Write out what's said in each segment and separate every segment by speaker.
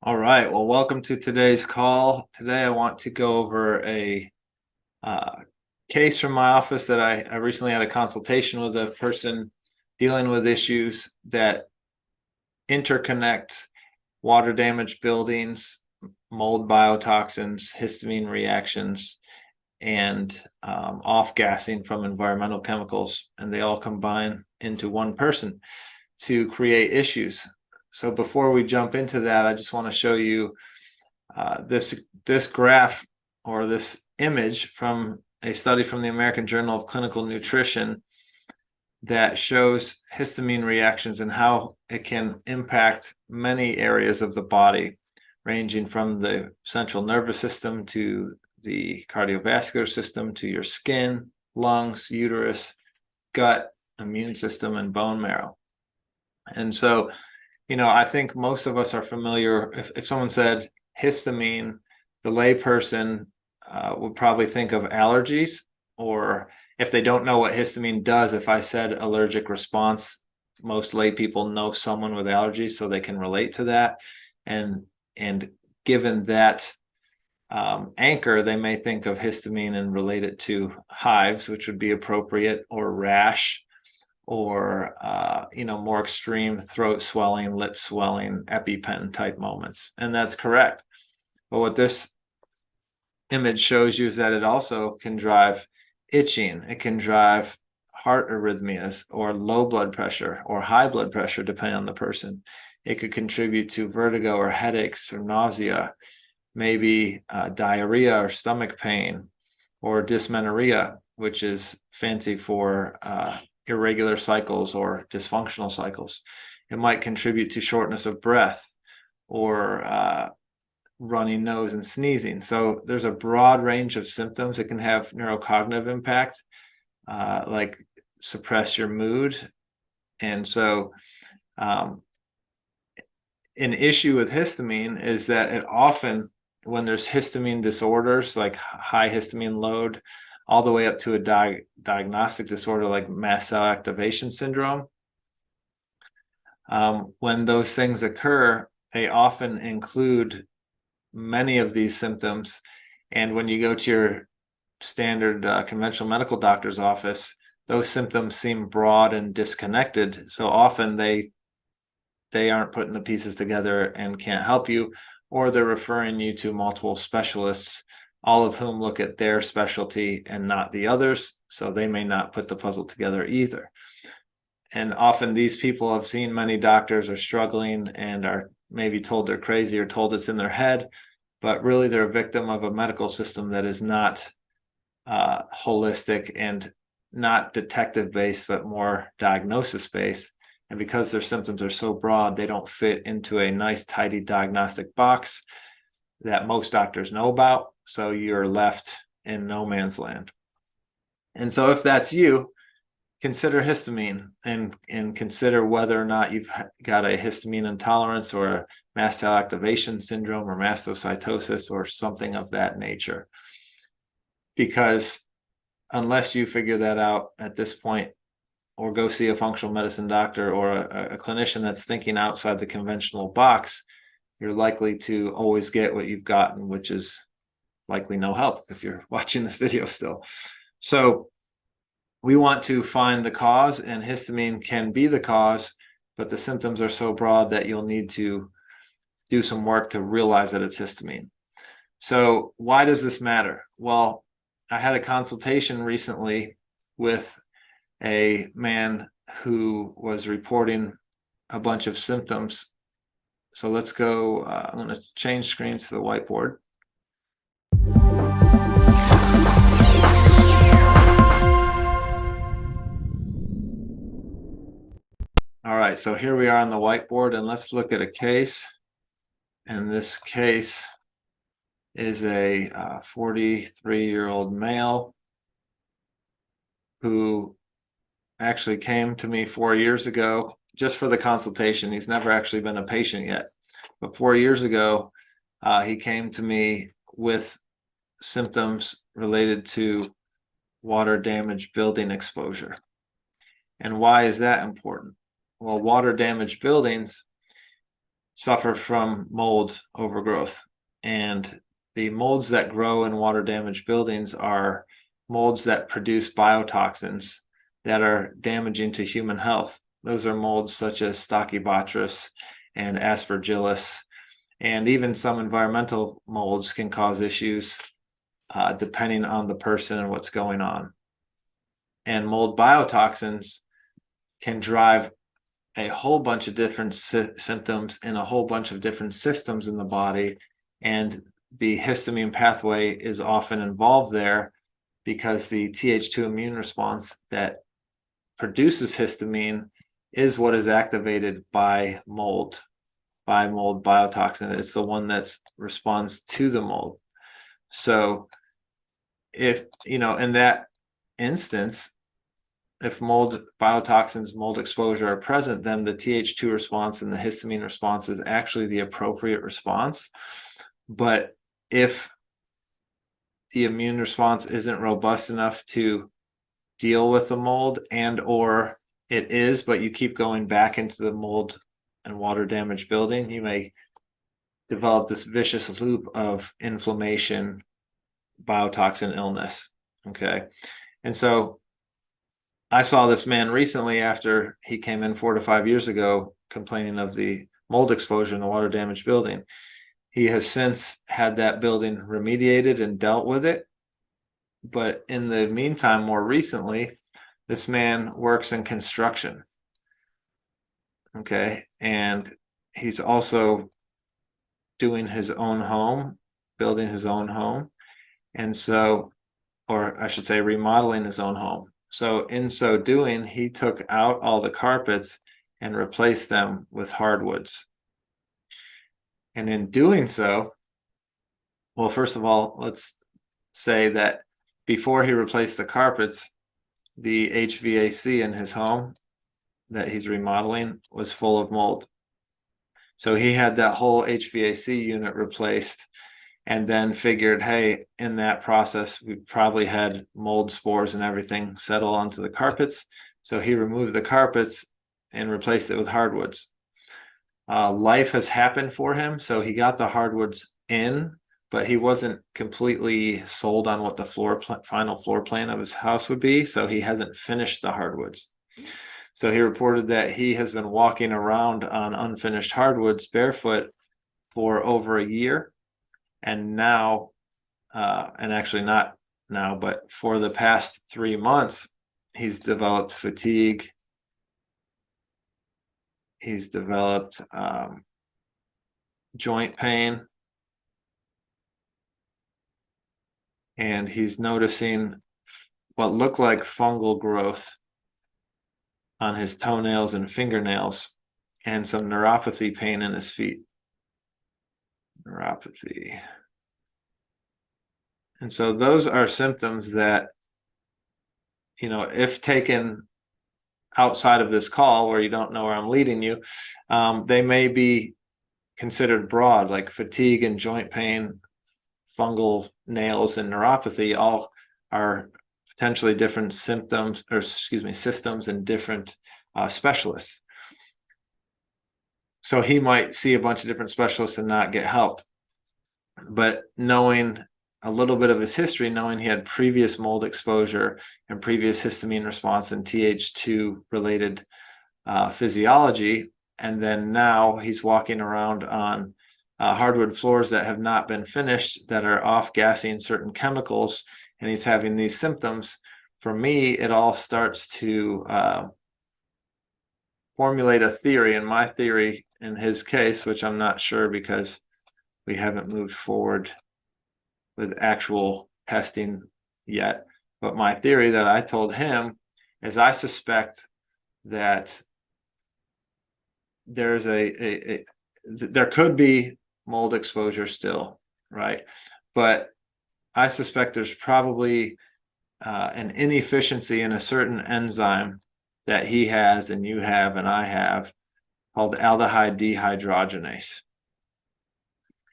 Speaker 1: All right. Well, welcome to today's call. Today, I want to go over a uh, case from my office that I recently had a consultation with a person dealing with issues that interconnect water damaged buildings, mold biotoxins, histamine reactions, and off-gassing from environmental chemicals. And they all combine into one person to create issues. So before we jump into that, I just want to show you this graph or this image from a study from the American Journal of Clinical Nutrition that shows histamine reactions and how it can impact many areas of the body, ranging from the central nervous system to the cardiovascular system to your skin, lungs, uterus, gut, immune system, and bone marrow. And so, I think most of us are familiar. If someone said histamine, the layperson would probably think of allergies, or if they don't know what histamine does, if I said allergic response, most lay people know someone with allergies, so they can relate to that. And given that anchor, they may think of histamine and relate it to hives, which would be appropriate, or rash, or more extreme throat swelling, lip swelling, EpiPen type moments. And that's correct. But what this image shows you is that it also can drive itching. It can drive heart arrhythmias or low blood pressure or high blood pressure, depending on the person. It could contribute to vertigo or headaches or nausea, maybe diarrhea or stomach pain, or dysmenorrhea, which is fancy for irregular cycles or dysfunctional cycles. It might contribute to shortness of breath or runny nose and sneezing. So there's a broad range of symptoms. It can have neurocognitive impact, like suppress your mood. And so an issue with histamine is that it often, when there's histamine disorders like high histamine load, all the way up to a diagnostic disorder like mast cell activation syndrome, when those things occur, they often include many of these symptoms. And when you go to your standard conventional medical doctor's office, those symptoms seem broad and disconnected. So often they aren't putting the pieces together and can't help you, or they're referring you to multiple specialists, all of whom look at their specialty and not the others. So they may not put the puzzle together either. And often these people have seen many doctors, are struggling, and are maybe told they're crazy or told it's in their head, but really they're a victim of a medical system that is not holistic and not detective based, but more diagnosis based. And because their symptoms are so broad, they don't fit into a nice, tidy diagnostic box that most doctors know about. So you're left in no man's land. And so if that's you, consider histamine and consider whether or not you've got a histamine intolerance or a mast cell activation syndrome or mastocytosis or something of that nature. Because unless you figure that out at this point, or go see a functional medicine doctor or a clinician that's thinking outside the conventional box, you're likely to always get what you've gotten, which is likely no help if you're watching this video still. So we want to find the cause, and histamine can be the cause, but the symptoms are so broad that you'll need to do some work to realize that it's histamine. So why does this matter? Well, I had a consultation recently with a man who was reporting a bunch of symptoms. So let's go, I'm going to change screens to the whiteboard. All right, so here we are on the whiteboard, and let's look at a case. And this case is a 43-year-old male who actually came to me 4 years ago just for the consultation. He's never actually been a patient yet, but 4 years ago he came to me with symptoms related to water damage building exposure. And why is that important? Well, water damaged buildings suffer from mold overgrowth. And the molds that grow in water damaged buildings are molds that produce biotoxins that are damaging to human health. Those are molds such as Stachybotrys and Aspergillus, and even some environmental molds can cause issues depending on the person and what's going on. And mold biotoxins can drive a whole bunch of different symptoms in a whole bunch of different systems in the body. And the histamine pathway is often involved there because the Th2 immune response that produces histamine is what is activated by mold biotoxin. It's the one that responds to the mold. So if, in that instance, if mold biotoxins, mold exposure are present, then the Th2 response and the histamine response is actually the appropriate response. But if the immune response isn't robust enough to deal with the mold, and or it is, but you keep going back into the mold and water damaged building, you may develop this vicious loop of inflammation, biotoxin illness. Okay. And so I saw this man recently after he came in 4 to 5 years ago complaining of the mold exposure in the water damaged building. He has since had that building remediated and dealt with it. But in the meantime, more recently, this man works in construction. Okay. And he's also doing his own home, building his own home. And so, or I should say, remodeling his own home. So in so doing, he took out all the carpets and replaced them with hardwoods. And in doing so, well, first of all, let's say that before he replaced the carpets, the HVAC in his home that he's remodeling was full of mold. So he had that whole HVAC unit replaced, and then figured, hey, in that process, we probably had mold spores and everything settle onto the carpets. So he removed the carpets and replaced it with hardwoods. Life has happened for him. So he got the hardwoods in, but he wasn't completely sold on what the final floor plan of his house would be. So he hasn't finished the hardwoods. So he reported that he has been walking around on unfinished hardwoods barefoot for over a year. And now, and actually not now, but for the past 3 months, he's developed fatigue. He's developed joint pain. And he's noticing what looked like fungal growth on his toenails and fingernails, and some neuropathy pain in his feet. Neuropathy. And so those are symptoms that, if taken outside of this call where you don't know where I'm leading you, they may be considered broad, like fatigue and joint pain, fungal nails and neuropathy all are potentially different systems and different specialists. So he might see a bunch of different specialists and not get helped. But knowing a little bit of his history, knowing he had previous mold exposure and previous histamine response and Th2 related physiology, and then now he's walking around on hardwood floors that have not been finished, that are off-gassing certain chemicals, and he's having these symptoms. For me, it all starts to formulate a theory, and my theory in his case, which I'm not sure because we haven't moved forward with actual testing yet, but my theory that I told him is I suspect that there's there could be mold exposure still, right? But I suspect there's probably an inefficiency in a certain enzyme that he has and you have and I have, called aldehyde dehydrogenase.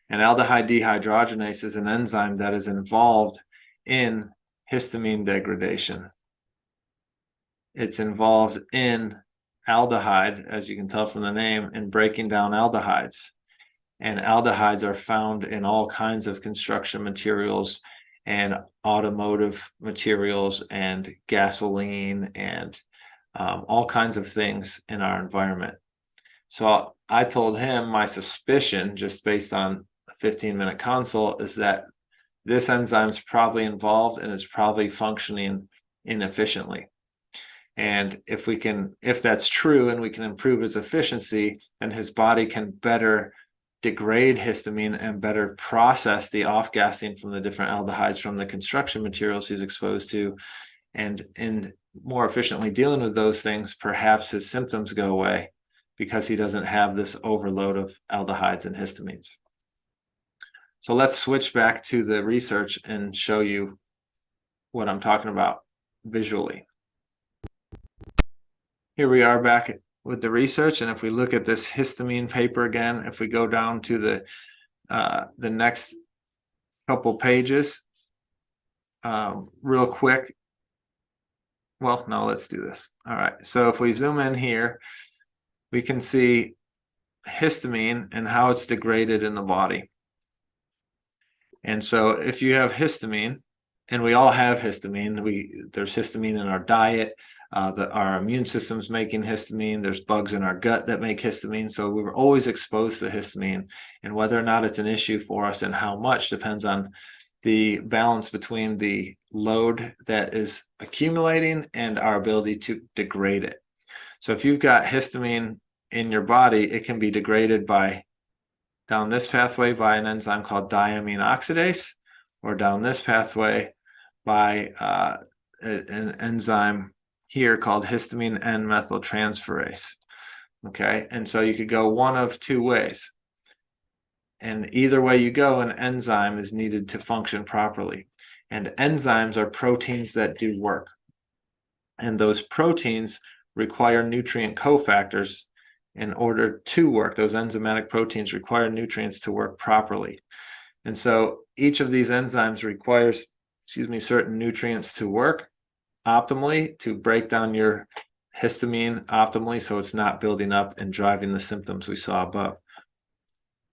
Speaker 1: And aldehyde dehydrogenase is an enzyme that is involved in histamine degradation. It's involved in aldehyde, as you can tell from the name, in breaking down aldehydes. And aldehydes are found in all kinds of construction materials and automotive materials and gasoline and all kinds of things in our environment. So I told him my suspicion, just based on a 15-minute consult, is that this enzyme's probably involved and it's probably functioning inefficiently. And if that's true and we can improve his efficiency, then his body can better degrade histamine and better process the off-gassing from the different aldehydes from the construction materials he's exposed to. And in more efficiently dealing with those things, perhaps his symptoms go away because he doesn't have this overload of aldehydes and histamines. So let's switch back to the research and show you what I'm talking about visually. Here we are back with the research, and if we look at this histamine paper again, if we go down to the next couple pages, real quick. Well, no, let's do this. All right, so if we zoom in here, we can see histamine and how it's degraded in the body. And so if you have histamine, and we all have histamine, there's histamine in our diet, our immune system's making histamine, there's bugs in our gut that make histamine, so we were always exposed to histamine, and whether or not it's an issue for us and how much depends on the balance between the load that is accumulating and our ability to degrade it. So if you've got histamine in your body, it can be degraded down this pathway by an enzyme called diamine oxidase, or down this pathway by an enzyme here called histamine N-methyltransferase. Okay, and so you could go one of two ways. And either way you go, an enzyme is needed to function properly. And enzymes are proteins that do work. And those proteins require nutrient cofactors in order to work. Those enzymatic proteins require nutrients to work properly. And so each of these enzymes requires, certain nutrients to work optimally, to break down your histamine optimally so it's not building up and driving the symptoms we saw above.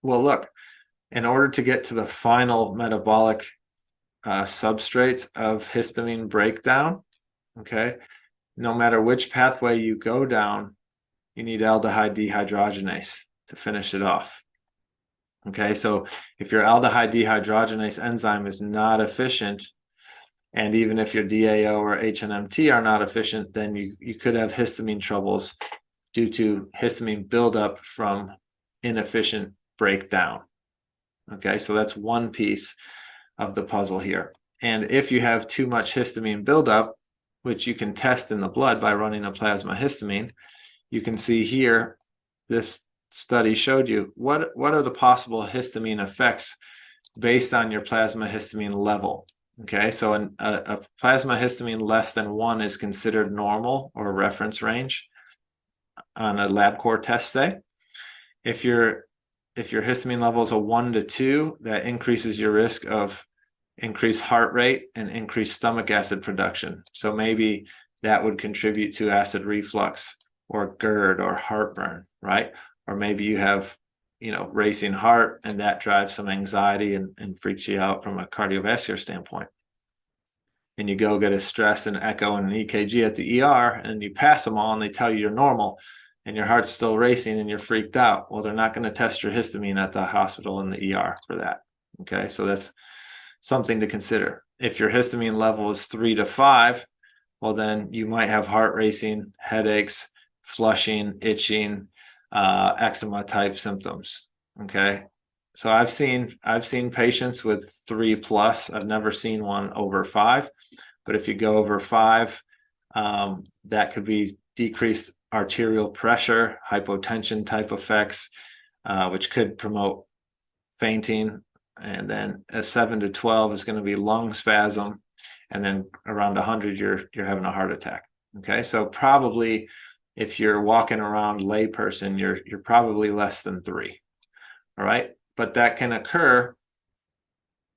Speaker 1: Well, look, in order to get to the final metabolic substrates of histamine breakdown, okay, no matter which pathway you go down, you need aldehyde dehydrogenase to finish it off. Okay, so if your aldehyde dehydrogenase enzyme is not efficient, and even if your DAO or HNMT are not efficient, then you could have histamine troubles due to histamine buildup from inefficient breakdown. Okay, so that's one piece of the puzzle here. And if you have too much histamine buildup, which you can test in the blood by running a plasma histamine, you can see here, this study showed you what are the possible histamine effects based on your plasma histamine level. Okay, so a plasma histamine less than 1 is considered normal or reference range on a LabCorp test, say. If your histamine level is a 1 to 2, that increases your risk of increased heart rate and increased stomach acid production. So maybe that would contribute to acid reflux or GERD or heartburn, right? Or maybe you have, racing heart, and that drives some anxiety and freaks you out from a cardiovascular standpoint. And you go get a stress and echo and an EKG at the ER, and you pass them all and they tell you you're normal, and your heart's still racing and you're freaked out. Well, they're not going to test your histamine at the hospital in the ER for that. Okay, so that's something to consider. If your histamine level is 3 to 5, well, then you might have heart racing, headaches, flushing, itching, eczema type symptoms. Okay, so I've seen patients with 3+. I've never seen one over 5, but if you go over 5, that could be decreased arterial pressure, hypotension type effects, which could promote fainting. And then a 7 to 12 is going to be lung spasm, and then around 100 you're having a heart attack. Okay, so probably if you're walking around layperson, you're probably less than 3. All right, but that can occur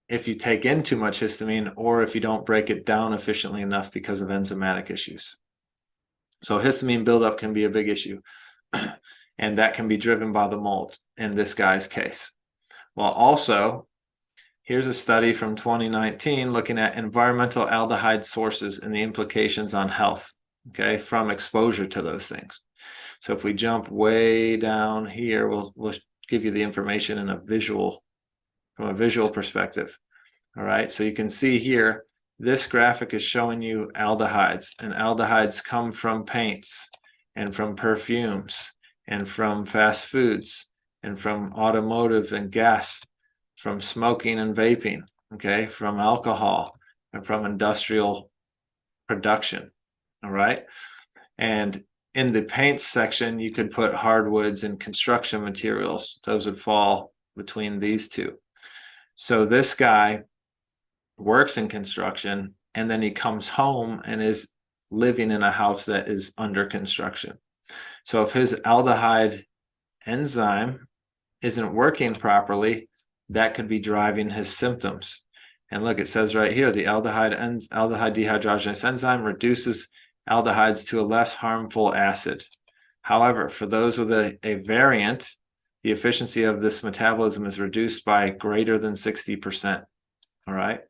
Speaker 1: if you take in too much histamine or if you don't break it down efficiently enough because of enzymatic issues. So histamine buildup can be a big issue. And that can be driven by the mold in this guy's case. Well, also, here's a study from 2019 looking at environmental aldehyde sources and the implications on health, okay, from exposure to those things. So if we jump way down here, we'll give you the information in from a visual perspective. All right, so you can see here, this graphic is showing you aldehydes, and aldehydes come from paints and from perfumes and from fast foods and from automotive and gas, from smoking and vaping, okay, from alcohol and from industrial production. All right, and in the paints section, you could put hardwoods and construction materials. Those would fall between these two. So this guy works in construction, and then he comes home and is living in a house that is under construction. So if his aldehyde enzyme isn't working properly, that could be driving his symptoms. And look, it says right here, the aldehyde dehydrogenase enzyme reduces aldehydes to a less harmful acid. However, for those with a variant, the efficiency of this metabolism is reduced by greater than 60%. All right.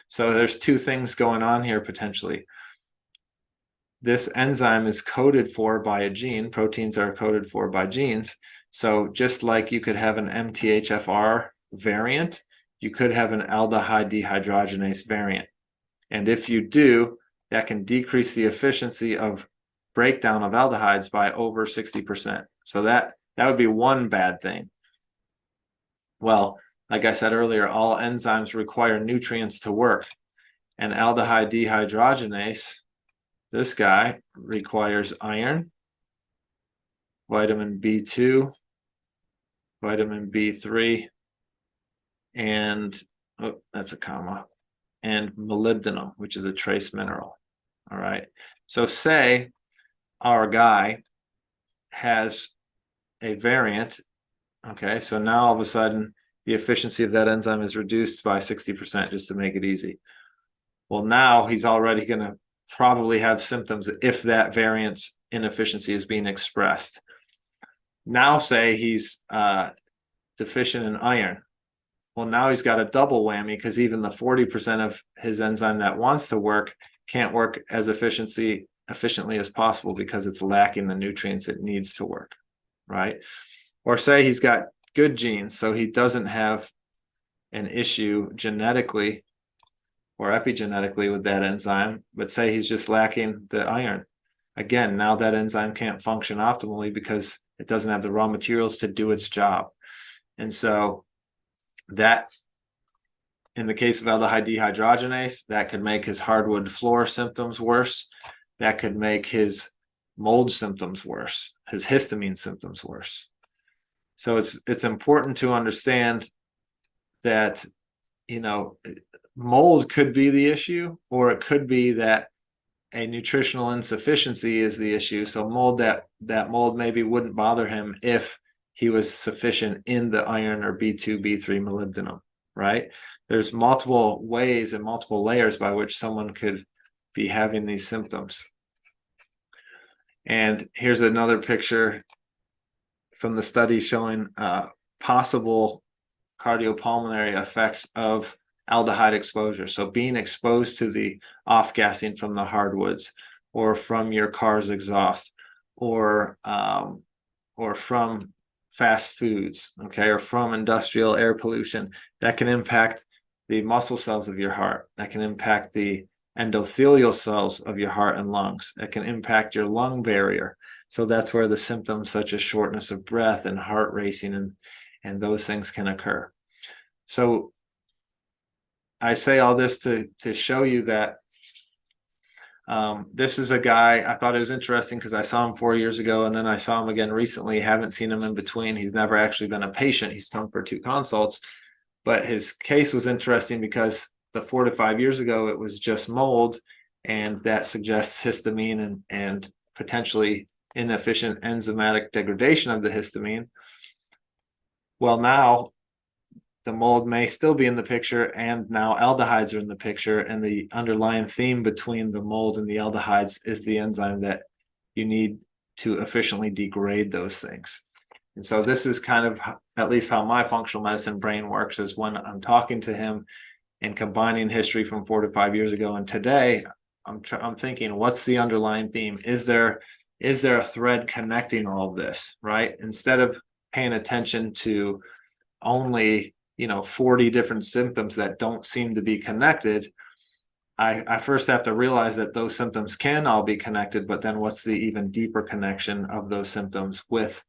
Speaker 1: So there's two things going on here potentially. This enzyme is coded for by a gene. Proteins are coded for by genes. So just like you could have an MTHFR variant, you could have an aldehyde dehydrogenase variant. And if you do, that can decrease the efficiency of breakdown of aldehydes by over 60%. So that would be one bad thing. Well, like I said earlier, all enzymes require nutrients to work. And aldehyde dehydrogenase, this guy, requires iron, vitamin B2, vitamin B3, and, oh, that's a comma, and molybdenum, which is a trace mineral. All right. So say our guy has a variant. Okay. So now all of a sudden, the efficiency of that enzyme is reduced by 60%, just to make it easy. Well, now he's already going to probably have symptoms if that variant's inefficiency is being expressed. Now say he's deficient in iron. Well, now he's got a double whammy, because even the 40% of his enzyme that wants to work can't work as efficiently as possible because it's lacking the nutrients it needs to work, right? Or say he's got good genes, so he doesn't have an issue genetically or epigenetically with that enzyme, but say he's just lacking the iron. Again, now that enzyme can't function optimally because it doesn't have the raw materials to do its job. And so that, in the case of aldehyde dehydrogenase, that could make his hardwood floor symptoms worse. That could make his mold symptoms worse, his histamine symptoms worse. So it's important to understand that, you know, mold could be the issue, or it could be that a nutritional insufficiency is the issue. So mold, that mold maybe wouldn't bother him if he was sufficient in the iron or B2, B3, molybdenum, right? There's multiple ways and multiple layers by which someone could be having these symptoms. And here's another picture from the study showing possible cardiopulmonary effects of aldehyde exposure. So being exposed to the off-gassing from the hardwoods, or from your car's exhaust, or from fast foods, okay, or from industrial air pollution, that can impact the muscle cells of your heart. That can impact the endothelial cells of your heart and lungs. It can impact your lung barrier. So that's where the symptoms such as shortness of breath and heart racing and those things can occur. So I say all this to show you that this is a guy, I thought it was interesting because I saw him 4 years ago, and then I saw him again recently. Haven't seen him in between. He's never actually been a patient. He's come for 2 consults, but his case was interesting because the 4 to 5 years ago, it was just mold, and that suggests histamine and potentially inefficient enzymatic degradation of the histamine. Well, now the mold may still be in the picture, and now aldehydes are in the picture, and the underlying theme between the mold and the aldehydes is the enzyme that you need to efficiently degrade those things. And so this is kind of at least how my functional medicine brain works, is when I'm talking to him and combining history from 4 to 5 years ago and today, I'm thinking, what's the underlying theme? Is there a thread connecting all of this, right? Instead of paying attention to only 40 different symptoms that don't seem to be connected, I first have to realize that those symptoms can all be connected, but then what's the even deeper connection of those symptoms with,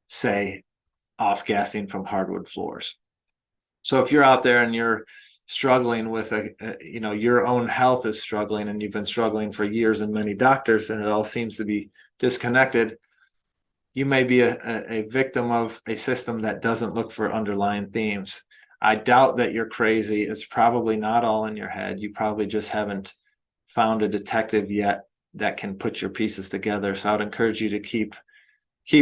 Speaker 1: say, off-gassing from hardwood floors? So if you're out there and you're struggling with your own health is struggling, and you've been struggling for years, and many doctors, and it all seems to be disconnected, you may be a victim of a system that doesn't look for underlying themes. I doubt that you're crazy. It's probably not all in your head. You probably just haven't found a detective yet that can put your pieces together. So I'd encourage you to keep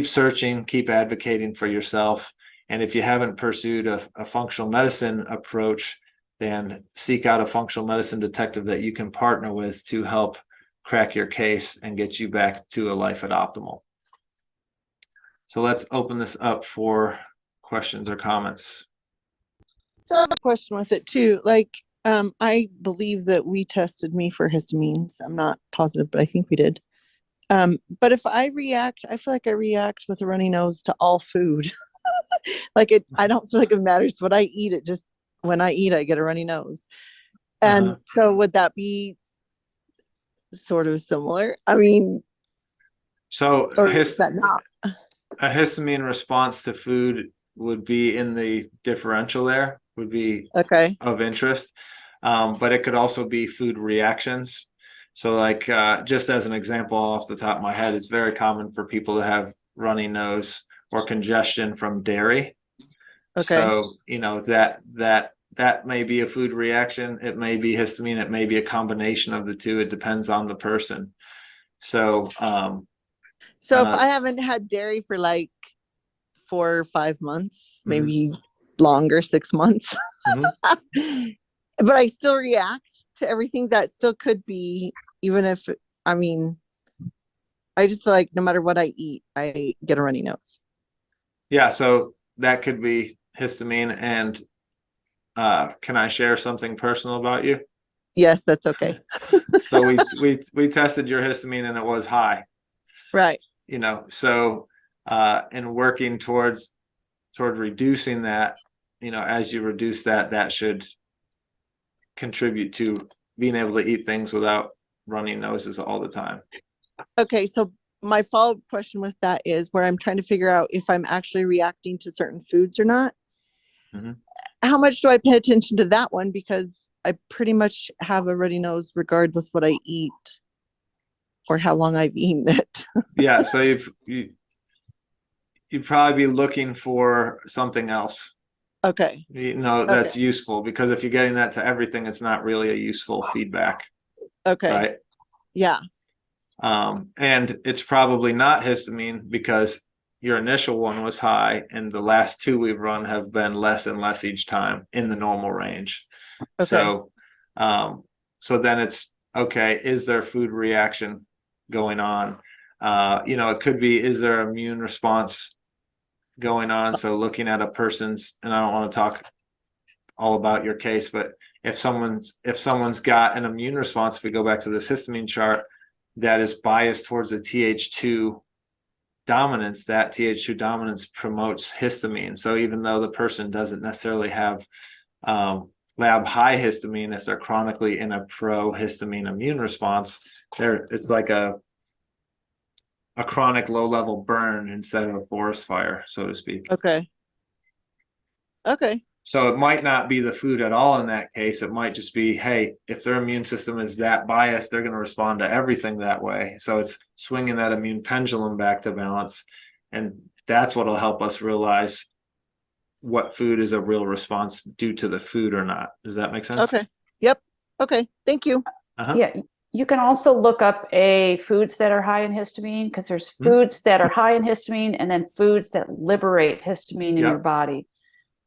Speaker 1: searching, keep advocating for yourself. And if you haven't pursued a functional medicine approach, then seek out a functional medicine detective that you can partner with to help crack your case and get you back to a life at optimal. So let's open this up for questions or comments.
Speaker 2: So I have a question with it too. Like, I believe that we tested me for histamines. I'm not positive, but I think we did. But if I react, I feel like I react with a runny nose to all food. Like I don't feel like it matters what I eat. It just, when I eat, I get a runny nose. And so would that be sort of similar? I mean,
Speaker 1: so
Speaker 2: or is that not?
Speaker 1: a histamine response to food would be in the differential there, would be
Speaker 2: Okay.
Speaker 1: of interest. But it could also be food reactions. So like, just as an example off the top of my head, it's very common for people to have runny nose or congestion from dairy.
Speaker 2: Okay.
Speaker 1: So, that may be a food reaction. It may be histamine. It may be a combination of the two. It depends on the person. So,
Speaker 2: so if I haven't had dairy for like 4 or 5 months, maybe longer, 6 months, but I still react to everything, that still could be, even if, I mean, I just feel like no matter what I eat, I get a runny nose. Yeah.
Speaker 1: So that could be histamine. And can I share something personal about you?
Speaker 2: Yes, that's okay.
Speaker 1: So we tested your histamine and it was high.
Speaker 2: Right.
Speaker 1: So in working toward reducing that, as you reduce that should contribute to being able to eat things without runny noses all the time.
Speaker 2: Okay, so my follow-up question with that is where I'm trying to figure out if I'm actually reacting to certain foods or not. How much do I pay attention to that one? Because I pretty much have a runny nose regardless what I eat or how long I've eaten it.
Speaker 1: Yeah, so you'd probably be looking for something else.
Speaker 2: Okay.
Speaker 1: That's useful, because if you're getting that to everything, it's not really a useful feedback.
Speaker 2: Okay.
Speaker 1: Right.
Speaker 2: Yeah.
Speaker 1: And it's probably not histamine, because your initial one was high and the last 2 we've run have been less and less each time in the normal range.
Speaker 2: Okay.
Speaker 1: So then it's okay, is there food reaction going on? It could be, is there immune response going on? So looking at a person's, and I don't want to talk all about your case, but if someone's got an immune response, if we go back to this histamine chart, that is biased towards a Th2 dominance, that Th2 dominance promotes histamine. So even though the person doesn't necessarily have lab high histamine, if they're chronically in a pro-histamine immune response, it's like a chronic low-level burn instead of a forest fire, so to speak.
Speaker 2: Okay.
Speaker 1: So it might not be the food at all in that case. It might just be, hey, if their immune system is that biased, they're going to respond to everything that way. So it's swinging that immune pendulum back to balance. And that's what will help us realize what food is a real response due to the food or not. Does that make sense?
Speaker 2: Okay. Yep. Okay. Thank you.
Speaker 3: Yeah. You can also look up foods that are high in histamine, because there's foods that are high in histamine and then foods that liberate histamine in your body.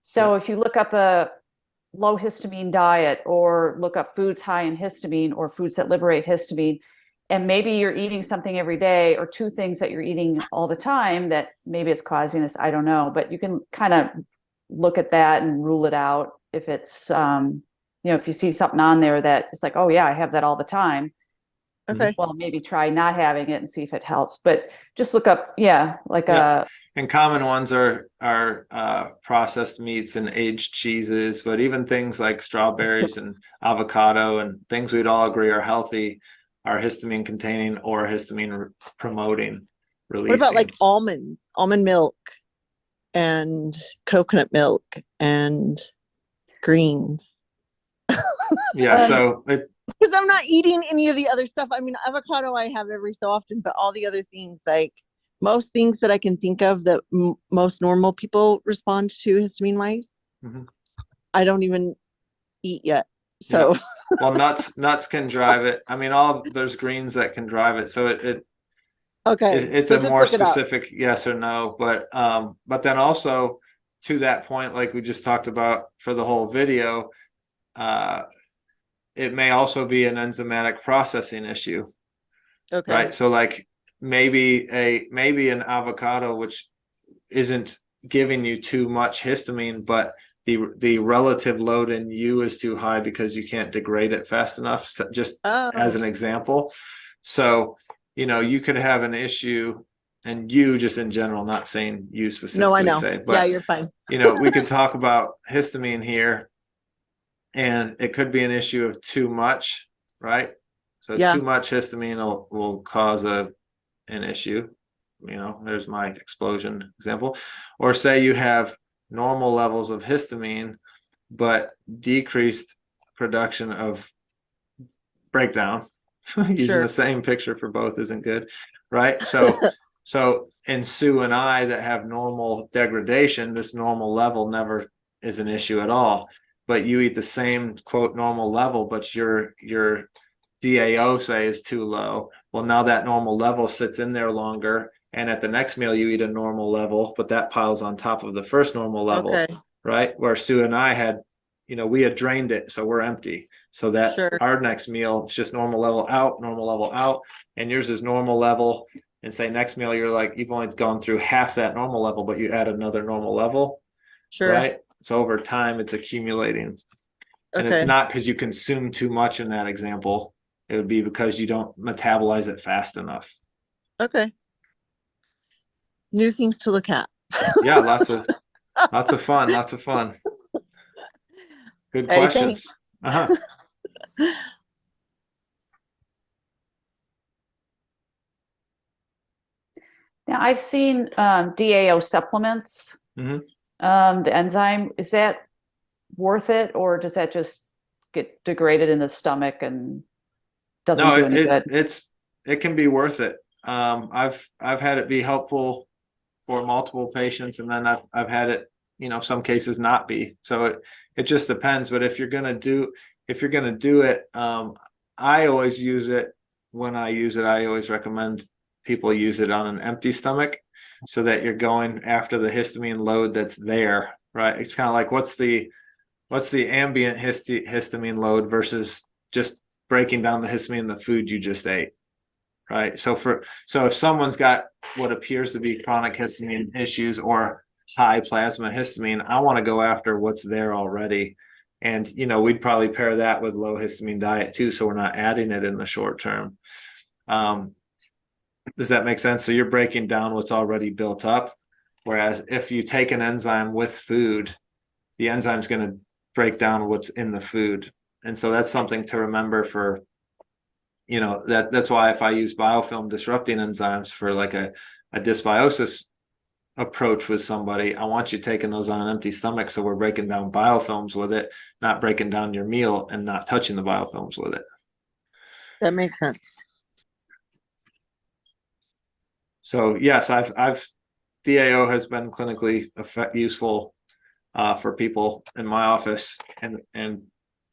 Speaker 3: So if you look up a low histamine diet, or look up foods high in histamine or foods that liberate histamine, And maybe you're eating something every day, or two things that you're eating all the time that maybe it's causing this. I don't know, but you can kind of look at that and rule it out. If it's, if you see something on there that it's like, oh yeah, I have that all the time.
Speaker 2: Okay.
Speaker 3: Well, maybe try not having it and see if it helps. But just look up, like
Speaker 1: Yeah. And common ones are processed meats and aged cheeses, but even things like strawberries and avocado and things we'd all agree are healthy are histamine containing or histamine promoting releasing.
Speaker 2: What about like almonds, almond milk, and coconut milk, and greens?
Speaker 1: Yeah, so it,
Speaker 2: Because I'm not eating any of the other stuff. I mean, avocado I have every so often, but all the other things, like most things that I can think of that most normal people respond to histamine wise,
Speaker 1: mhm.
Speaker 2: I don't even eat yet. So
Speaker 1: Yeah. Well, nuts can drive it. I mean, there's greens that can drive it. So
Speaker 2: okay,
Speaker 1: it's
Speaker 2: so
Speaker 1: a
Speaker 2: just
Speaker 1: more
Speaker 2: look it up.
Speaker 1: specific yes or no. But then also to that point, like we just talked about for the whole video, it may also be an enzymatic processing issue,
Speaker 2: Okay.
Speaker 1: right? So like maybe an avocado which isn't giving you too much histamine, but the relative load in you is too high because you can't degrade it fast enough, just as
Speaker 2: Oh,
Speaker 1: an example. So you could have an issue, and you just in general, not saying you
Speaker 2: no, I
Speaker 1: specifically
Speaker 2: know.
Speaker 1: say,
Speaker 2: Yeah,
Speaker 1: but
Speaker 2: you're fine.
Speaker 1: we could talk about histamine here, and it could be an issue of too much, right? So
Speaker 2: Yeah,
Speaker 1: too much histamine will cause an issue. There's my explosion example. Or say you have normal levels of histamine, but decreased production of breakdown. Using the
Speaker 2: sure.
Speaker 1: same picture for both isn't good, right? So in Sue and I that have normal degradation, this normal level never is an issue at all. But you eat the same quote normal level, but your DAO say is too low. Well, now that normal level sits in there longer, and at the next meal you eat a normal level, but that piles on top of the first normal level,
Speaker 2: Okay,
Speaker 1: right? Where Sue and I had, we had drained it, so we're empty. So that
Speaker 2: sure.
Speaker 1: our next meal, it's just normal level out, and yours is normal level. And say next meal you're like you've only gone through half that normal level, but you add another normal level,
Speaker 2: Sure.
Speaker 1: right? So over time it's accumulating. And it's
Speaker 2: Okay.
Speaker 1: not because you consume too much in that example. It would be because you don't metabolize it fast enough.
Speaker 2: Okay. New things to look at.
Speaker 1: Yeah, lots of fun, lots of fun. Good
Speaker 2: Hey,
Speaker 1: questions.
Speaker 2: thanks.
Speaker 1: Uh-huh.
Speaker 3: Now I've seen DAO supplements.
Speaker 1: Mm-hmm.
Speaker 3: The enzyme, is that worth it, or does that just get degraded in the stomach and doesn't
Speaker 1: No,
Speaker 3: do any good?
Speaker 1: it can be worth it. I've had it be helpful for multiple patients, and then I've had it, some cases not be. So it just depends. But if you're gonna do it, I always use it. When I use it, I always recommend people use it on an empty stomach, so that you're going after the histamine load that's there, right? It's kind of like what's the ambient histamine load versus just breaking down the histamine in the food you just ate, right? So if someone's got what appears to be chronic histamine issues or high plasma histamine, I want to go after what's there already. And we'd probably pair that with low histamine diet too, so we're not adding it in the short term. Does that make sense? So you're breaking down what's already built up, whereas if you take an enzyme with food, the enzyme's going to break down what's in the food. And so that's something to remember for, that's why if I use biofilm disrupting enzymes for like a dysbiosis approach with somebody, I want you taking those on an empty stomach. So we're breaking down biofilms with it, not breaking down your meal and not touching the biofilms with it.
Speaker 2: That makes sense.
Speaker 1: So yes, I've DAO has been clinically useful for people in my office, and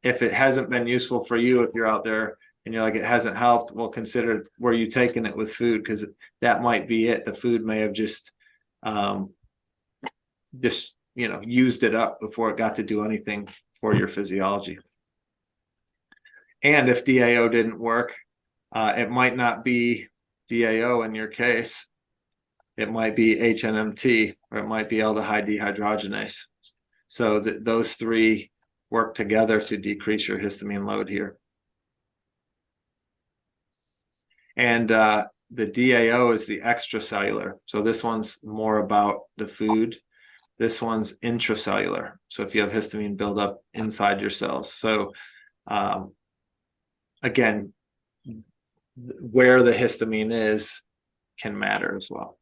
Speaker 1: if it hasn't been useful for you, if you're out there and you're like it hasn't helped, well, consider were you taking it with food, because that might be it. The food may have just used it up before it got to do anything for your physiology. And if DAO didn't work, It might not be DAO in your case. It might be HNMT, or it might be aldehyde dehydrogenase. So those three work together to decrease your histamine load here. And the DAO is the extracellular. So this one's more about the food. This one's intracellular. So if you have histamine buildup inside your cells. So again, where the histamine is can matter as well.